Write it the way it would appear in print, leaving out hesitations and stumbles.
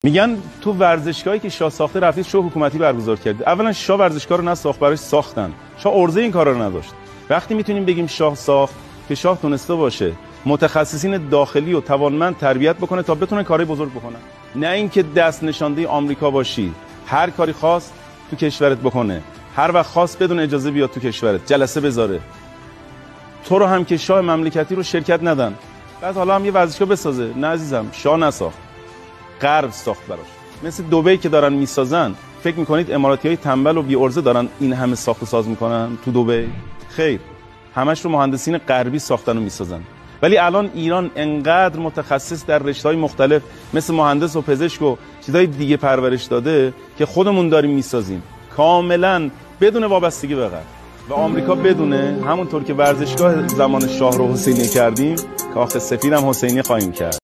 میگن تو ورزشگاهی که شاه ساخته رفتید شاه حکومتی برگزار کردید. اولا شاه ورزشگاه رو نساخت، براش ساختن. شاه عرضه این کارا رو نداشت. وقتی میتونیم بگیم شاه ساخت که شاه تونسته باشه متخصصین داخلی و توانمند تربیت بکنه تا بتونه کارهای بزرگ بکنن، نه اینکه دست نشانده آمریکا باشی هر کاری خواست تو کشورت بکنه، هر وقت خواست بدون اجازه بیاد تو کشورت جلسه بذاره، تو رو هم که شاه مملکتی رو شرکت ندن، بعد حالا هم یه ورزشگاه بسازه. نه عزیزم، شاه نساخت، غرب ساخت براش. مثل دبی که دارن میسازن، فکر میکنید اماراتیای تنبل و بی ارزه دارن این همه ساخت و ساز میکنن تو دبی؟ خیر، همش رو مهندسین غربی ساختن و میسازن. ولی الان ایران انقدر متخصص در رشته‌های مختلف مثل مهندس و پزشک و چیزای دیگه پرورش داده که خودمون داریم میسازیم کاملا بدون وابستگی به غرب. و آمریکا بدونه همونطور که ورزشگاه زمان شاه رو حسینی کردیم، کاخ سفید هم حسینی خواهیم کرد.